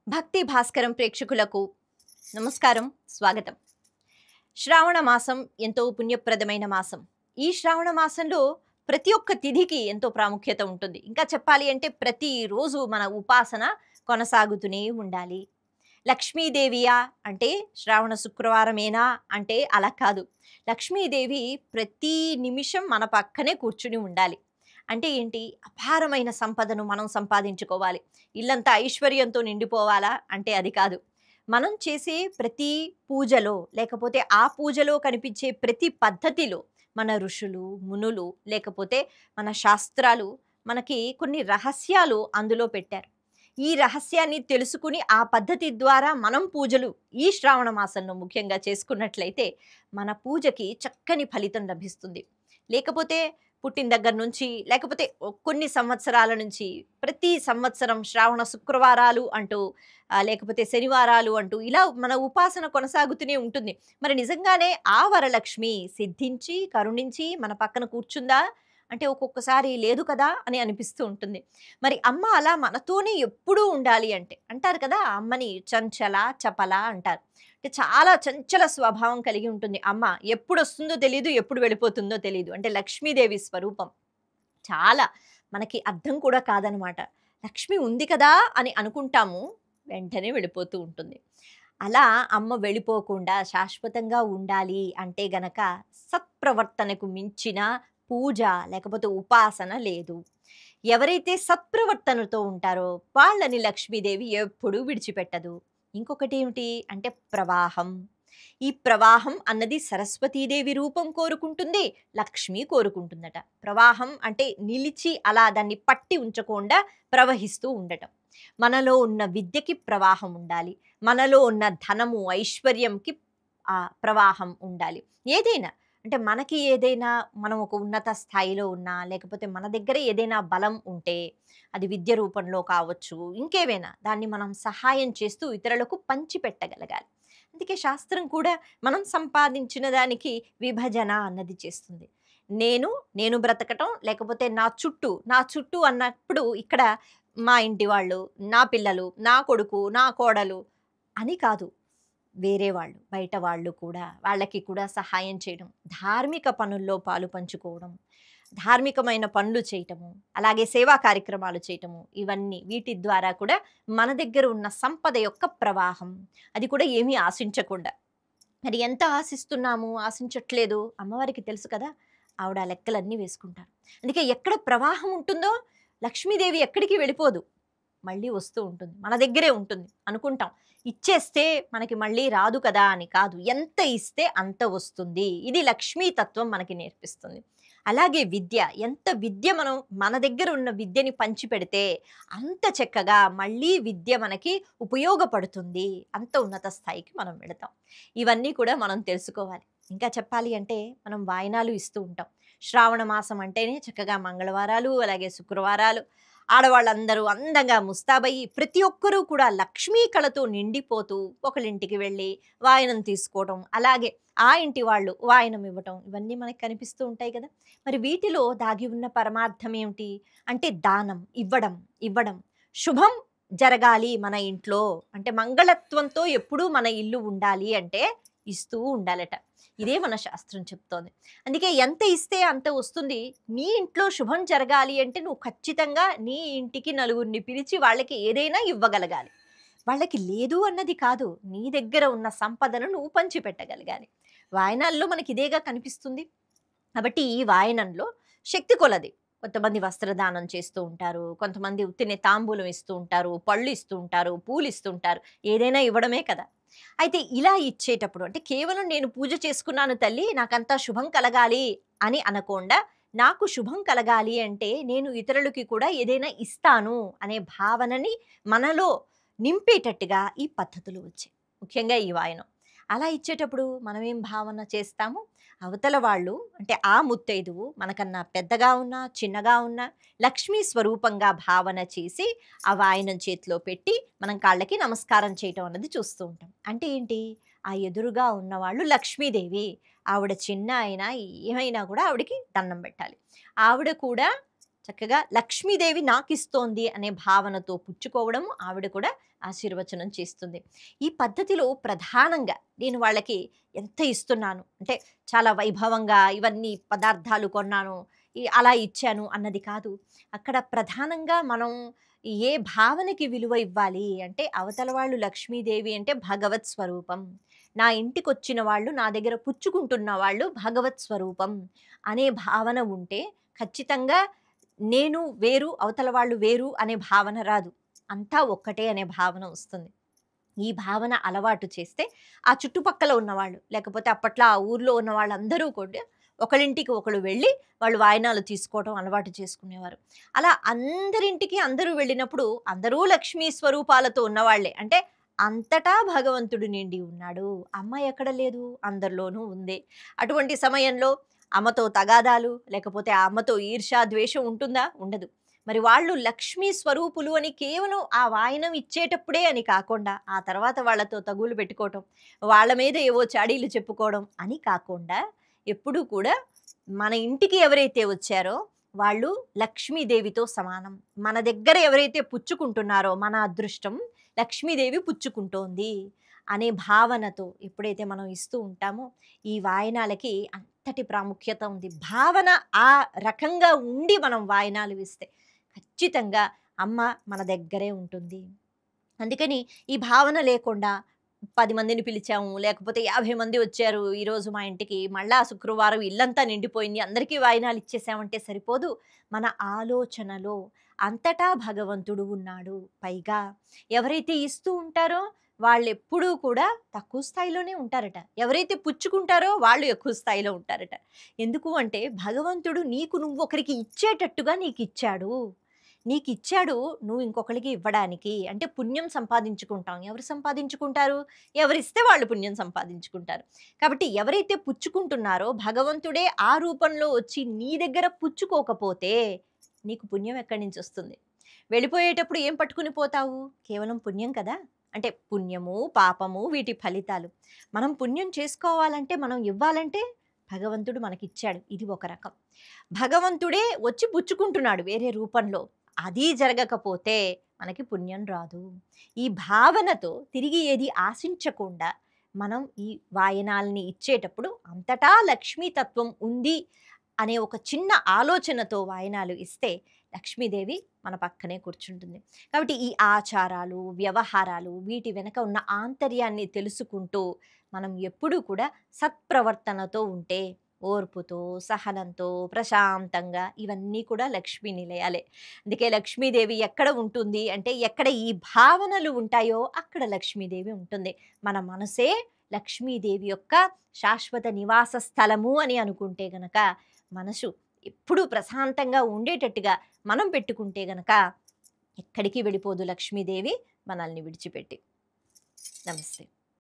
భక్తి భాస్కరం ప్రేక్షకులకు నమస్కారం, స్వాగతం. శ్రావణ మాసం ఎంతో పుణ్యప్రదమైన మాసం. ఈ శ్రావణ మాసంలో ప్రతి ఒక్క తిథికి ఎంతో ప్రాముఖ్యత ఉంటుంది. ఇంకా చెప్పాలి అంటే ప్రతిరోజు మన ఉపాసన కొనసాగుతూనే ఉండాలి. లక్ష్మీదేవియా అంటే శ్రావణ శుక్రవారమేనా అంటే అలా కాదు. లక్ష్మీదేవి ప్రతి నిమిషం మన పక్కనే కూర్చుని ఉండాలి. అంటే ఏంటి? అపారమైన సంపదను మనం సంపాదించుకోవాలి. ఇల్లంతా ఐశ్వర్యంతో నిండిపోవాలా అంటే అది కాదు. మనం చేసే ప్రతి పూజలో లేకపోతే ఆ పూజలో కనిపించే ప్రతి పద్ధతిలో మన ఋషులు, మునులు లేకపోతే మన శాస్త్రాలు మనకి కొన్ని రహస్యాలు అందులో పెట్టారు. ఈ రహస్యాన్ని తెలుసుకుని ఆ పద్ధతి ద్వారా మనం పూజలు ఈ శ్రావణ మాసంలో ముఖ్యంగా చేసుకున్నట్లయితే మన పూజకి చక్కని ఫలితం లభిస్తుంది. లేకపోతే పుట్టిన దగ్గర నుంచి లేకపోతే కొన్ని సంవత్సరాల నుంచి ప్రతి సంవత్సరం శ్రావణ శుక్రవారాలు అంటూ లేకపోతే శనివారాలు అంటూ ఇలా మన ఉపాసన కొనసాగుతూనే ఉంటుంది. మరి నిజంగానే ఆ వరలక్ష్మి సిద్ధించి కరుణించి మన పక్కన కూర్చుందా అంటే ఒక్కొక్కసారి లేదు కదా అని అనిపిస్తూ ఉంటుంది. మరి అమ్మ అలా మనతోనే ఎప్పుడూ ఉండాలి అంటే అంటారు కదా, అమ్మని చంచల చపల అంటారు. అంటే చాలా చంచల స్వభావం కలిగి ఉంటుంది అమ్మ. ఎప్పుడు వస్తుందో తెలియదు, ఎప్పుడు వెళ్ళిపోతుందో తెలియదు. అంటే లక్ష్మీదేవి స్వరూపం చాలా మనకి అర్థం కూడా కాదనమాట. లక్ష్మి ఉంది కదా అని అనుకుంటాము, వెంటనే వెళ్ళిపోతూ ఉంటుంది. అలా అమ్మ వెళ్ళిపోకుండా శాశ్వతంగా ఉండాలి అంటే గనక సత్ప్రవర్తనకు మించిన పూజ లేకపోతే ఉపాసన లేదు. ఎవరైతే సత్ప్రవర్తనతో ఉంటారో వాళ్ళని లక్ష్మీదేవి ఎప్పుడూ విడిచిపెట్టదు. ఇంకొకటి ఏమిటి అంటే ప్రవాహం. ఈ ప్రవాహం అన్నది సరస్వతీదేవి రూపం కోరుకుంటుంది, లక్ష్మి కోరుకుంటుందట. ప్రవాహం అంటే నిలిచి అలా దాన్ని పట్టి ఉంచకుండా ప్రవహిస్తూ ఉండటం. మనలో ఉన్న విద్యకి ప్రవాహం ఉండాలి, మనలో ఉన్న ధనము ఐశ్వర్యంకి ఆ ప్రవాహం ఉండాలి. ఏదైనా అంటే మనకి ఏదైనా మనం ఒక ఉన్నత స్థాయిలో ఉన్నా లేకపోతే మన దగ్గర ఏదైనా బలం ఉంటే అది విద్య రూపంలో కావచ్చు, ఇంకేవైనా దాన్ని మనం సహాయం చేస్తూ ఇతరులకు పంచిపెట్టగలగాలి. అందుకే శాస్త్రం కూడా మనం సంపాదించిన దానికి విభజన అన్నది చేస్తుంది. నేను నేను బ్రతకటం లేకపోతే నా చుట్టూ అన్నప్పుడు ఇక్కడ మా ఇంటి వాళ్ళు, నా పిల్లలు, నా కొడుకు, నా కోడలు అని కాదు, వేరే వాళ్ళు బయట వాళ్ళు కూడా వాళ్ళకి కూడా సహాయం చేయడం, ధార్మిక పనుల్లో పాలు పంచుకోవడం, ధార్మికమైన పనులు చేయటము, అలాగే సేవా కార్యక్రమాలు చేయటము, ఇవన్నీ వీటి ద్వారా కూడా మన దగ్గర ఉన్న సంపద యొక్క ప్రవాహం, అది కూడా ఏమీ ఆశించకుండా. మరి ఎంత ఆశిస్తున్నాము ఆశించట్లేదు అమ్మవారికి తెలుసు కదా, ఆవిడ ఆ లెక్కలన్నీ వేసుకుంటారు. అందుకే ఎక్కడ ప్రవాహం ఉంటుందో లక్ష్మీదేవి ఎక్కడికి వెళ్ళిపోదు, మళ్ళీ వస్తూ ఉంటుంది, మన దగ్గరే ఉంటుంది. అనుకుంటాం ఇచ్చేస్తే మనకి మళ్ళీ రాదు కదా అని, కాదు, ఎంత ఇస్తే అంత వస్తుంది. ఇది లక్ష్మీ తత్వం మనకి నేర్పిస్తుంది. అలాగే విద్య, ఎంత విద్య మనం మన దగ్గర ఉన్న విద్యని పంచి పెడితే అంత చక్కగా మళ్ళీ విద్య మనకి ఉపయోగపడుతుంది, అంత ఉన్నత స్థాయికి మనం వెళతాం. ఇవన్నీ కూడా మనం తెలుసుకోవాలి. ఇంకా చెప్పాలి అంటే మనం వాయినాలు ఇస్తూ ఉంటాం. శ్రావణ మాసం అంటేనే చక్కగా మంగళవారాలు అలాగే శుక్రవారాలు ఆడవాళ్ళందరూ అందంగా ముస్తాబయ్యి ప్రతి ఒక్కరూ కూడా లక్ష్మీ కళతో నిండిపోతూ ఒకళ్ళింటికి వెళ్ళి వాయనం తీసుకోవడం, అలాగే ఆ ఇంటి వాళ్ళు వాయనం ఇవ్వటం, ఇవన్నీ మనకు కనిపిస్తూ ఉంటాయి కదా. మరి వీటిలో దాగి ఉన్న పరమార్థం ఏమిటి అంటే దానం ఇవ్వడం శుభం జరగాలి మన ఇంట్లో అంటే మంగళత్వంతో ఎప్పుడూ మన ఇల్లు ఉండాలి అంటే ఇస్తూ ఉండాలట. ఇదే మన శాస్త్రం చెప్తోంది. అందుకే ఎంత ఇస్తే అంత వస్తుంది. నీ ఇంట్లో శుభం జరగాలి అంటే నువ్వు ఖచ్చితంగా నీ ఇంటికి నలుగురిని పిలిచి వాళ్ళకి ఏదైనా ఇవ్వగలగాలి. వాళ్ళకి లేదు అన్నది కాదు, నీ దగ్గర ఉన్న సంపదను నువ్వు పంచిపెట్టగలగాలి. వాయనాల్లో మనకి ఇదేగా కనిపిస్తుంది. కాబట్టి ఈ వాయనంలో శక్తి కొలది కొంతమంది వస్త్రదానం చేస్తూ ఉంటారు, కొంతమంది ఉత్తినే తాంబూలం ఇస్తూ ఉంటారు, పళ్ళు ఇస్తూ ఉంటారు, పూలు ఇస్తూ ఉంటారు, ఏదైనా ఇవ్వడమే కదా. అయితే ఇలా ఇచ్చేటప్పుడు అంటే కేవలం నేను పూజ చేసుకున్నాను తల్లి నాకంతా శుభం కలగాలి అని అనకుండా, నాకు శుభం కలగాలి అంటే నేను ఇతరులకి కూడా ఏదైనా ఇస్తాను అనే భావనని మనలో నింపేటట్టుగా ఈ పద్ధతులు వచ్చాయి, ముఖ్యంగా ఈ వాయనం. అలా ఇచ్చేటప్పుడు మనం ఏం భావన చేస్తాము, అవతల వాళ్ళు అంటే ఆ ముత్తైదువు మనకన్నా పెద్దగా ఉన్నా చిన్నగా ఉన్నా లక్ష్మీ స్వరూపంగా భావన చేసి ఆ వాయనం చేతిలో పెట్టి మనం కాళ్ళకి నమస్కారం చేయటం అన్నది చూస్తూ ఉంటాం. అంటే ఏంటి, ఆ ఎదురుగా ఉన్నవాళ్ళు లక్ష్మీదేవి, ఆవిడ చిన్న అయినా ఏమైనా కూడా ఆవిడకి దండం పెట్టాలి. ఆవిడ కూడా చక్కగా లక్ష్మీదేవి నాకిస్తోంది అనే భావనతో పుచ్చుకోవడం ఆవిడ కూడా ఆశీర్వచనం చేస్తుంది. ఈ పద్ధతిలో ప్రధానంగా నేను వాళ్ళకి ఎంత ఇస్తున్నాను అంటే చాలా వైభవంగా ఇవన్నీ పదార్థాలు కొన్నాను, అలా ఇచ్చాను అన్నది కాదు. అక్కడ ప్రధానంగా మనం ఏ భావనకి విలువ ఇవ్వాలి అంటే అవతల వాళ్ళు లక్ష్మీదేవి అంటే భగవత్ స్వరూపం. నా ఇంటికొచ్చిన వాళ్ళు నా దగ్గర పుచ్చుకుంటున్న వాళ్ళు భగవత్ స్వరూపం అనే భావన ఉంటే ఖచ్చితంగా నేను వేరు, అవతల వాళ్ళు వేరు అనే భావన రాదు. అంతా ఒక్కటే అనే భావన వస్తుంది. ఈ భావన అలవాటు చేస్తే ఆ చుట్టుపక్కల ఉన్నవాళ్ళు, లేకపోతే అప్పట్లో ఆ ఊర్లో ఉన్న వాళ్ళందరూ కూడా ఒకళ్ళింటికి ఒకళ్ళు వెళ్ళి వాళ్ళు వాయినాలు తీసుకోవడం అలవాటు చేసుకునేవారు. అలా అందరింటికి అందరూ వెళ్ళినప్పుడు అందరూ లక్ష్మీ స్వరూపాలతో ఉన్నవాళ్లే. అంటే అంతటా భగవంతుడు నిండి ఉన్నాడు. అమ్మ ఎక్కడ లేదు, అందరిలోనూ ఉంది. అటువంటి సమయంలో అమ్మతో తగాదాలు, లేకపోతే ఆ అమ్మతో ఈర్ష్య, ద్వేషం ఉంటుందా? ఉండదు. మరి వాళ్ళు లక్ష్మీ స్వరూపులు అని కేవలం ఆ వాయనం ఇచ్చేటప్పుడే అని కాకుండా, ఆ తర్వాత వాళ్ళతో తగులు పెట్టుకోవటం, వాళ్ళ మీద ఏవో చాడీలు చెప్పుకోవడం అని కాకుండా, ఎప్పుడూ కూడా మన ఇంటికి ఎవరైతే వచ్చారో వాళ్ళు లక్ష్మీదేవితో సమానం. మన దగ్గర ఎవరైతే పుచ్చుకుంటున్నారో మన అదృష్టం లక్ష్మీదేవి పుచ్చుకుంటోంది అనే భావనతో ఎప్పుడైతే మనం ఇస్తూ ఉంటామో ఈ వాయనాలకి అంతటి ప్రాముఖ్యత ఉంది. భావన ఆ రకంగా ఉండి మనం వాయనాలు ఇస్తే ఖచ్చితంగా అమ్మ మన దగ్గరే ఉంటుంది. అందుకని ఈ భావన లేకుండా 10 మందిని పిలిచాము, లేకపోతే 50 మంది వచ్చారు ఈరోజు మా ఇంటికి, మళ్ళా శుక్రవారం ఇల్లంతా నిండిపోయింది, అందరికీ వాయినాలు ఇచ్చేసామంటే సరిపోదు. మన ఆలోచనలో అంతటా భగవంతుడు ఉన్నాడు. పైగా ఎవరైతే ఇస్తూ ఉంటారో వాళ్ళెప్పుడూ కూడా తక్కువ స్థాయిలోనే ఉంటారట. ఎవరైతే పుచ్చుకుంటారో వాళ్ళు ఎక్కువ స్థాయిలో ఉంటారట. ఎందుకు అంటే భగవంతుడు నువ్వు ఒకరికి ఇచ్చేటట్టుగా నీకిచ్చాడు. నీకిచ్చాడు నువ్వు ఇంకొకరికి ఇవ్వడానికి. అంటే పుణ్యం సంపాదించుకుంటాం. ఎవరు సంపాదించుకుంటారు? ఎవరిస్తే వాళ్ళు పుణ్యం సంపాదించుకుంటారు. కాబట్టి ఎవరైతే పుచ్చుకుంటున్నారో భగవంతుడే ఆ రూపంలో వచ్చి నీ దగ్గర పుచ్చుకోకపోతే నీకు పుణ్యం ఎక్కడి నుంచి వస్తుంది? వెళ్ళిపోయేటప్పుడు ఏం పట్టుకుని పోతావు? కేవలం పుణ్యం కదా! అంటే పుణ్యము, పాపము వీటి ఫలితాలు. మనం పుణ్యం చేసుకోవాలంటే, మనం ఇవ్వాలంటే భగవంతుడు మనకిచ్చాడు. ఇది ఒక రకం. భగవంతుడే వచ్చి పుచ్చుకుంటున్నాడు వేరే రూపంలో. అది జరగకపోతే మనకి పుణ్యం రాదు. ఈ భావనతో తిరిగి ఏది ఆశించకుండా మనం ఈ వాయనాల్ని ఇచ్చేటప్పుడు అంతటా లక్ష్మీతత్వం ఉంది అనే ఒక చిన్న ఆలోచనతో వాయనాలు ఇస్తే లక్ష్మీదేవి మన పక్కనే కూర్చుంటుంది. కాబట్టి ఈ ఆచారాలు, వ్యవహారాలు వీటి వెనక ఉన్న ఆంతర్యాన్ని తెలుసుకుంటూ మనం ఎప్పుడూ కూడా సత్ప్రవర్తనతో ఉంటే, ఓర్పుతో, సహనంతో, ప్రశాంతంగా ఇవన్నీ కూడా లక్ష్మీ నిలయాలే. అందుకే లక్ష్మీదేవి ఎక్కడ ఉంటుంది అంటే, ఎక్కడ ఈ భావనలు ఉంటాయో అక్కడ లక్ష్మీదేవి ఉంటుంది. మన మనసే లక్ష్మీదేవి యొక్క శాశ్వత నివాస స్థలము అని అనుకుంటే గనక మనసు ఎప్పుడూ ప్రశాంతంగా ఉండేటట్టుగా మనం పెట్టుకుంటే గనక ఎక్కడికి వెళ్ళిపోదు లక్ష్మీదేవి మనల్ని విడిచిపెట్టి. నమస్తే.